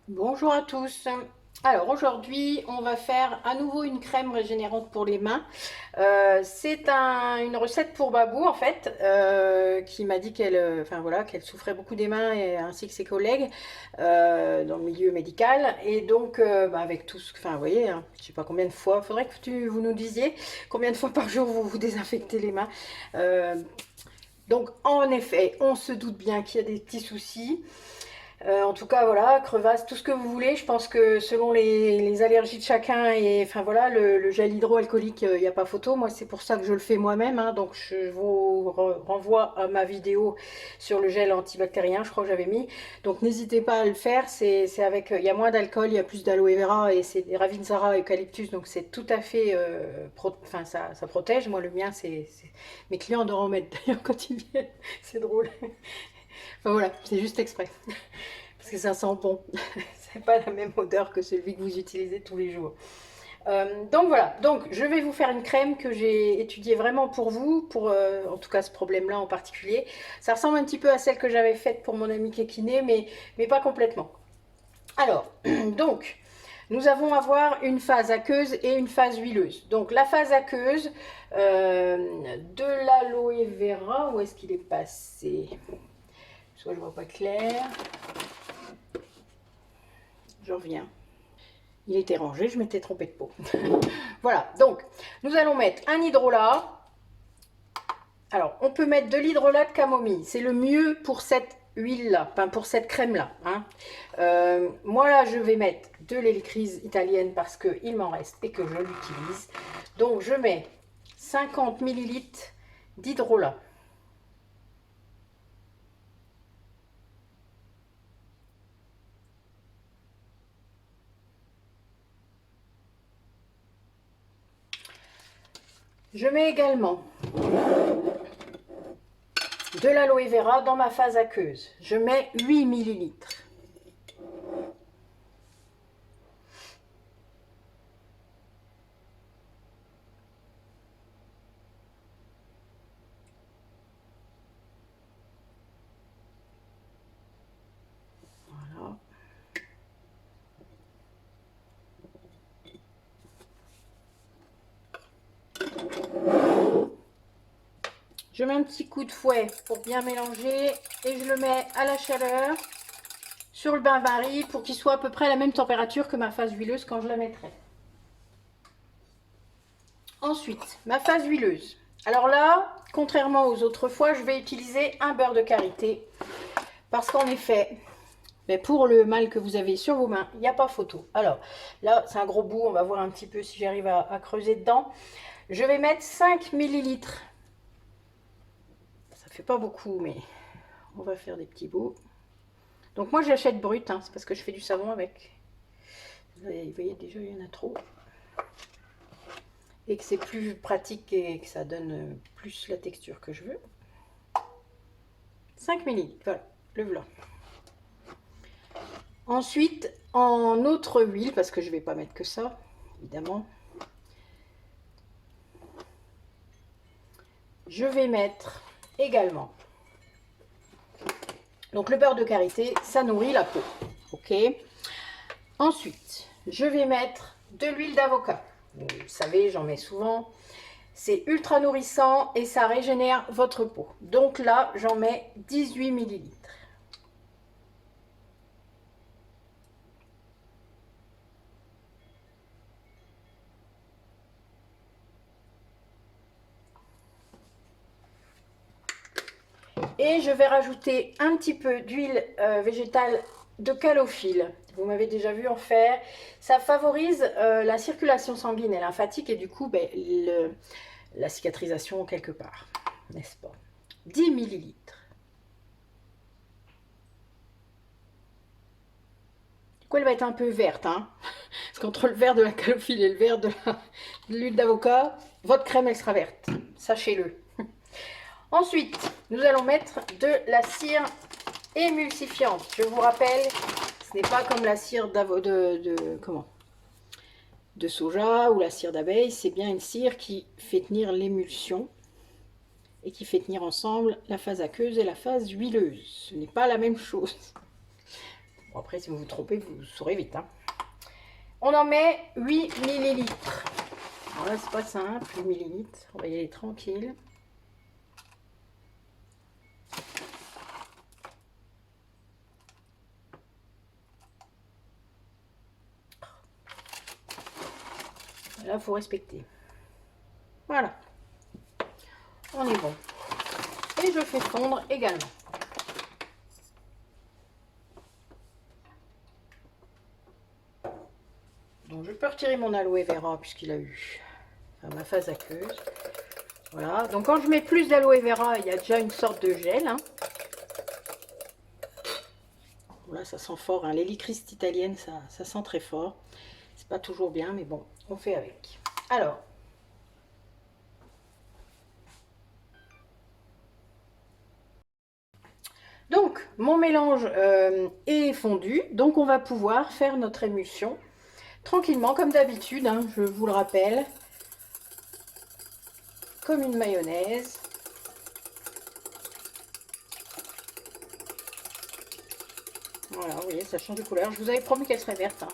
Bonjour à tous. Alors aujourd'hui, on va faire à nouveau une crème régénérante pour les mains. C'est une recette pour Babou en fait, qui m'a dit qu'elle, enfin voilà, qu'elle souffrait beaucoup des mains ainsi que ses collègues dans le milieu médical. Et donc, avec tout ce, enfin, vous voyez, hein, je sais pas combien de fois. Faudrait que vous nous disiez combien de fois par jour vous vous désinfectez les mains. Euh, donc en effet, on se doute bien qu'il y a des petits soucis. En tout cas, voilà, crevasse, tout ce que vous voulez. Je pense que selon les allergies de chacun, et enfin voilà, le gel hydroalcoolique, il n'y a pas photo. Moi, c'est pour ça que je le fais moi-même, hein. Donc, je vous renvoie à ma vidéo sur le gel antibactérien, je crois que j'avais mis. Donc, n'hésitez pas à le faire. C'est avec, il y a moins d'alcool, il y a plus d'aloe vera et c'est des Ravinsara eucalyptus. Donc, c'est tout à fait, enfin, ça protège. Moi, le mien, mes clients doivent en mettre d'ailleurs quand ils viennent. C'est drôle. Enfin voilà, c'est juste exprès. Parce que ça sent bon. C'est pas la même odeur que celui que vous utilisez tous les jours. Donc voilà, donc je vais vous faire une crème que j'ai étudiée vraiment pour vous, pour en tout cas ce problème-là en particulier. Ça ressemble un petit peu à celle que j'avais faite pour mon ami Kékiné, mais pas complètement. Alors, donc, nous allons avoir une phase aqueuse et une phase huileuse. Donc la phase aqueuse, de l'aloe vera, où est-ce qu'il est passé? Soit je vois pas clair. Je reviens. Il était rangé, je m'étais trompée de pot. Voilà, donc nous allons mettre un hydrolat. Alors, on peut mettre de l'hydrolat de camomille. C'est le mieux pour cette huile-là, enfin pour cette crème-là, hein. Moi, là, je vais mettre de l'hélicryse italienne parce qu'il m'en reste et que je l'utilise. Donc, je mets 50 millilitres d'hydrolat. Je mets également de l'aloe vera dans ma phase aqueuse. Je mets 8 millilitres. Voilà. Je mets un petit coup de fouet pour bien mélanger et je le mets à la chaleur sur le bain-marie pour qu'il soit à peu près à la même température que ma phase huileuse quand je la mettrai. Ensuite, ma phase huileuse. Alors là, contrairement aux autres fois, je vais utiliser un beurre de karité parce qu'en effet, mais pour le mal que vous avez sur vos mains, il n'y a pas photo. Alors là, c'est un gros bout, on va voir un petit peu si j'arrive à creuser dedans. Je vais mettre 5 millilitres. Ça fait pas beaucoup, mais on va faire des petits bouts. Donc moi j'achète brut, hein, c'est parce que je fais du savon avec. Vous voyez déjà il y en a trop. Et que c'est plus pratique et que ça donne plus la texture que je veux. 5 millilitres, voilà, le voilà. Ensuite, en autre huile, parce que je ne vais pas mettre que ça, évidemment, je vais mettre également. Donc le beurre de karité, ça nourrit la peau. Ok. Ensuite, je vais mettre de l'huile d'avocat. Vous savez, j'en mets souvent. C'est ultra nourrissant et ça régénère votre peau. Donc là, j'en mets 18 millilitres. Et je vais rajouter un petit peu d'huile végétale de calophylle. Vous m'avez déjà vu en faire. Ça favorise la circulation sanguine et lymphatique et du coup la cicatrisation quelque part, n'est-ce pas? 10 millilitres. Du coup, elle va être un peu verte, hein, parce qu'entre le vert de la calophylle et le vert de l'huile d'avocat, votre crème, elle sera verte. Sachez-le. Ensuite, nous allons mettre de la cire émulsifiante. Je vous rappelle, ce n'est pas comme la cire de soja ou la cire d'abeille, c'est bien une cire qui fait tenir l'émulsion et qui fait tenir ensemble la phase aqueuse et la phase huileuse. Ce n'est pas la même chose. Bon, après, si vous vous trompez, vous saurez vite. Hein. On en met 8 millilitres. Alors là, c'est pas simple, 8 millilitres. On va y aller tranquille. Là, il faut respecter. Voilà. On est bon. Et je fais fondre également. Donc, je peux retirer mon aloe vera puisqu'il a eu ma phase aqueuse. Voilà. Donc, quand je mets plus d'aloe vera, il y a déjà une sorte de gel. Hein. Là, ça sent fort. Hein. L'hélichrysite italienne, ça sent très fort. C'est pas toujours bien, mais bon, on fait avec. Alors. Donc, mon mélange est fondu. Donc, on va pouvoir faire notre émulsion tranquillement, comme d'habitude. Hein, je vous le rappelle. Comme une mayonnaise. Voilà, vous voyez, ça change de couleur. Je vous avais promis qu'elle serait verte. Hein.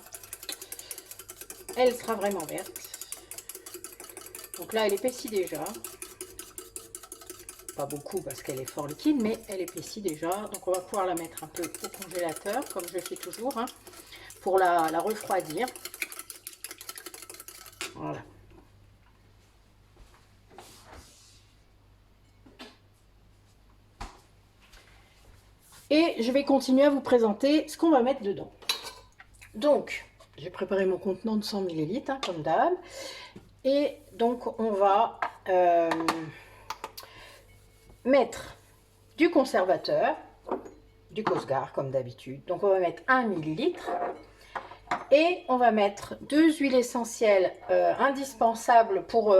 Elle sera vraiment verte. Donc là, elle épaissit déjà. Pas beaucoup parce qu'elle est fort liquide, mais elle épaissit déjà. Donc on va pouvoir la mettre un peu au congélateur, comme je fais toujours, hein, pour la refroidir. Voilà. Et je vais continuer à vous présenter ce qu'on va mettre dedans. Donc, j'ai préparé mon contenant de 100 ml, hein, comme d'hab. Et donc, on va mettre du conservateur, du Cosgar, comme d'habitude. Donc, on va mettre 1 millilitre. Et on va mettre 2 huiles essentielles indispensables pour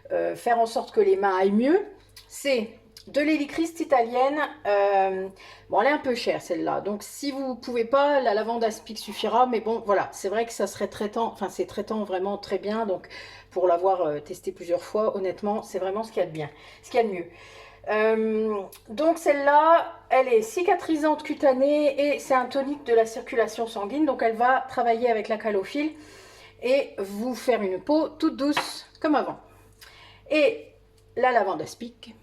faire en sorte que les mains aillent mieux. C'est de l'hélichrysite italienne. Bon, elle est un peu chère celle-là. Donc, si vous ne pouvez pas, la lavande aspic suffira. Mais bon, voilà, c'est vrai que ça serait traitant. Enfin, c'est traitant vraiment très bien. Donc, pour l'avoir testé plusieurs fois, honnêtement, c'est vraiment ce qu'il y a de bien, ce qu'il y a de mieux. Donc celle-là, elle est cicatrisante cutanée et c'est un tonique de la circulation sanguine. Donc elle va travailler avec la calophylle et vous faire une peau toute douce comme avant. Et la lavande aspic,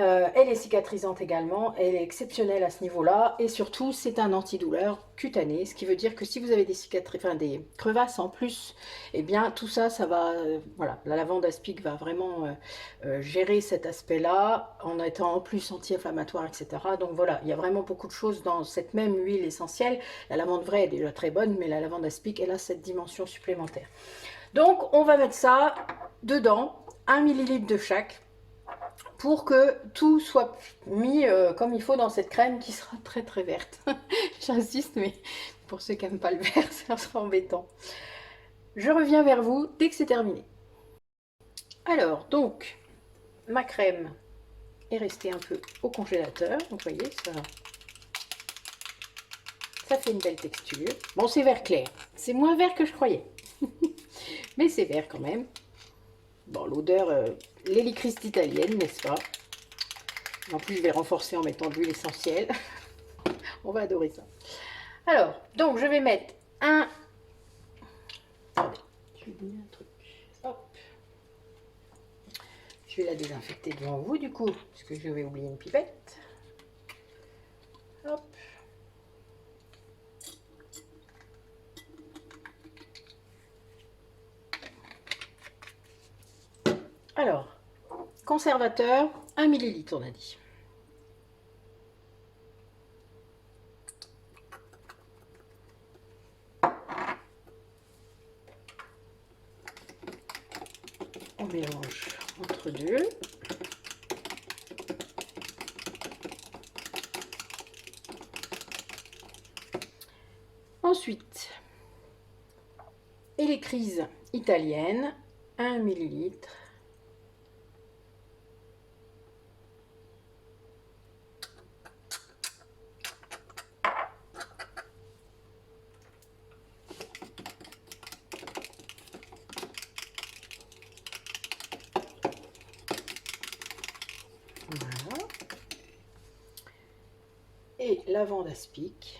elle est cicatrisante également, elle est exceptionnelle à ce niveau-là et surtout c'est un antidouleur cutané, ce qui veut dire que si vous avez des cicatrices, enfin des crevasses en plus, et eh bien tout ça, ça va, voilà, la lavande aspic va vraiment gérer cet aspect-là en étant en plus anti-inflammatoire, etc. Donc voilà, il y a vraiment beaucoup de choses dans cette même huile essentielle. La lavande vraie est déjà très bonne, mais la lavande aspic, elle a cette dimension supplémentaire. Donc on va mettre ça dedans, 1 millilitre de chaque, pour que tout soit mis comme il faut dans cette crème qui sera très très verte. J'insiste, mais pour ceux qui n'aiment pas le vert, ça sera embêtant. Je reviens vers vous dès que c'est terminé. Alors, donc, ma crème est restée un peu au congélateur. Donc, vous voyez, ça fait une belle texture. Bon, c'est vert clair. C'est moins vert que je croyais. Mais c'est vert quand même. Bon, l'odeur, l'hélichrysite italienne, n'est-ce pas? En plus, je vais renforcer en mettant de l'huile essentielle. On va adorer ça. Alors, donc, je vais mettre un... Attendez, j'ai oublié un truc. Hop. Je vais la désinfecter devant vous, du coup, parce que je vais oublier une pipette. Hop. Alors, conservateur, 1 millilitre, on a dit. On mélange entre deux. Ensuite, hélichrysite italienne, 1 millilitre. Voilà. Et lavande aspic.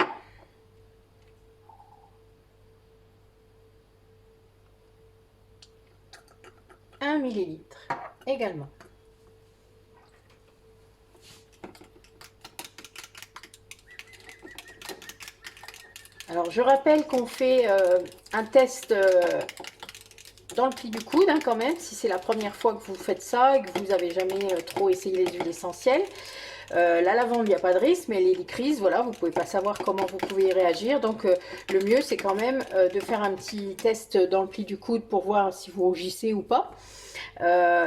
millilitres également. Alors, je rappelle qu'on fait un test dans le pli du coude, hein, quand même, si c'est la première fois que vous faites ça et que vous n'avez jamais trop essayé les huiles essentielles. La lavande, il n'y a pas de risque, mais les licorices, voilà, vous ne pouvez pas savoir comment vous pouvez y réagir. Donc, le mieux, c'est quand même de faire un petit test dans le pli du coude pour voir si vous rougissez ou pas.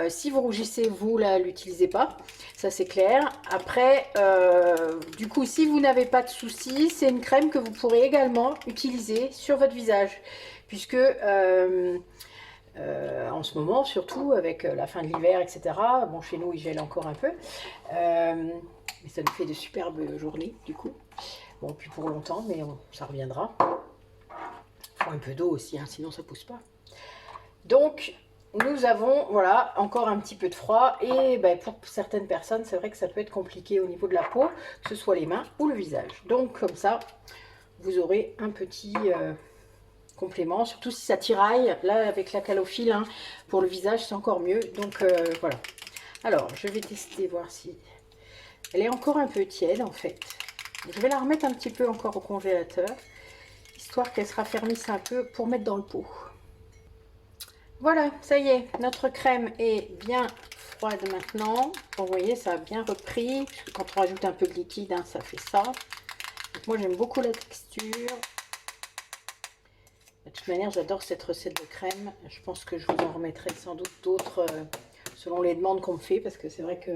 Si vous rougissez, vous l'utilisez pas, ça c'est clair. Après, du coup, si vous n'avez pas de soucis, c'est une crème que vous pourrez également utiliser sur votre visage, puisque en ce moment, surtout avec la fin de l'hiver, etc. Bon, chez nous, il gèle encore un peu, mais ça nous fait de superbes journées, du coup. Bon, puis pour longtemps, mais ça reviendra. Il faut un peu d'eau aussi, hein, sinon ça pousse pas. Donc, nous avons, voilà, encore un petit peu de froid. Et ben, pour certaines personnes, c'est vrai que ça peut être compliqué au niveau de la peau, que ce soit les mains ou le visage. Donc, comme ça, vous aurez un petit complément, surtout si ça tiraille. Là, avec la calophylle, hein, pour le visage, c'est encore mieux. Donc, voilà. Alors, je vais tester, voir si... Elle est encore un peu tiède, en fait. Je vais la remettre un petit peu encore au congélateur, histoire qu'elle se raffermisse un peu pour mettre dans le pot. Voilà, ça y est, notre crème est bien froide maintenant. Vous voyez, ça a bien repris. Quand on rajoute un peu de liquide, hein, ça fait ça. Donc moi, j'aime beaucoup la texture. De toute manière, j'adore cette recette de crème. Je pense que je vous en remettrai sans doute d'autres selon les demandes qu'on me fait. Parce que c'est vrai que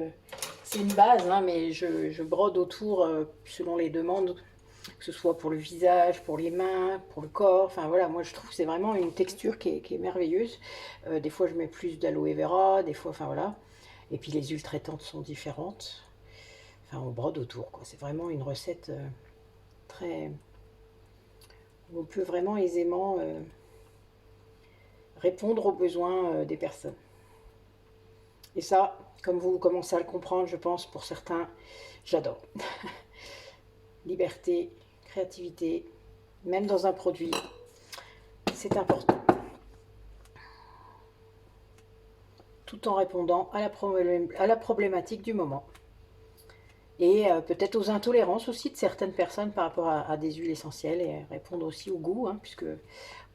c'est une base, hein, mais je brode autour selon les demandes. Que ce soit pour le visage, pour les mains, pour le corps. Enfin voilà, moi je trouve que c'est vraiment une texture qui est merveilleuse. Des fois je mets plus d'aloe vera, des fois, enfin voilà. Et puis les huiles traitantes sont différentes. Enfin on brode autour, quoi. C'est vraiment une recette très... On peut vraiment aisément répondre aux besoins des personnes. Et ça, comme vous commencez à le comprendre, je pense, pour certains, j'adore. Liberté, créativité, même dans un produit, c'est important. Tout en répondant à la problématique du moment. Et peut-être aux intolérances aussi de certaines personnes par rapport à des huiles essentielles, et répondre aussi au goût, hein, puisque,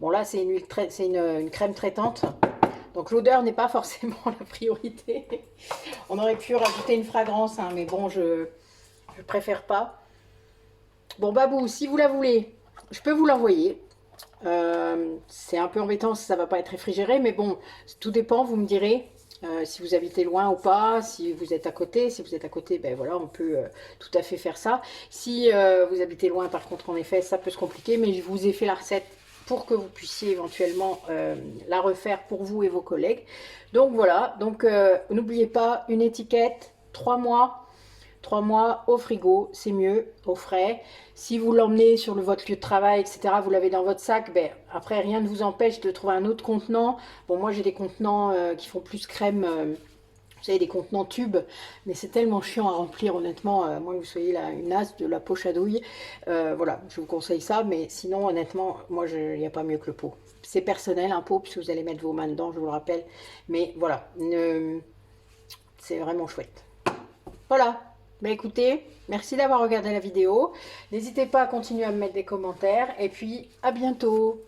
bon là c'est une crème traitante, donc l'odeur n'est pas forcément la priorité. On aurait pu rajouter une fragrance, hein, mais bon, je préfère pas. Bon, Babou, si vous la voulez, je peux vous l'envoyer. C'est un peu embêtant si ça va pas être réfrigéré, mais bon, tout dépend, vous me direz si vous habitez loin ou pas, si vous êtes à côté. Si vous êtes à côté, ben voilà, on peut tout à fait faire ça. Si vous habitez loin, par contre, en effet, ça peut se compliquer, mais je vous ai fait la recette pour que vous puissiez éventuellement la refaire pour vous et vos collègues. Donc voilà, donc n'oubliez pas une étiquette, 3 mois. 3 mois au frigo, c'est mieux, au frais. Si vous l'emmenez sur votre lieu de travail, etc., vous l'avez dans votre sac, ben, après, rien ne vous empêche de trouver un autre contenant. Bon, moi, j'ai des contenants qui font plus crème, vous savez, des contenants tubes, mais c'est tellement chiant à remplir, honnêtement. Moi, vous soyez là, une as de la poche à douille. Voilà, je vous conseille ça, mais sinon, honnêtement, moi, il n'y a pas mieux que le pot. C'est personnel, un pot, puisque vous allez mettre vos mains dedans, je vous le rappelle. Mais voilà, c'est vraiment chouette. Voilà. Bah écoutez, merci d'avoir regardé la vidéo. N'hésitez pas à continuer à me mettre des commentaires. Et puis, à bientôt.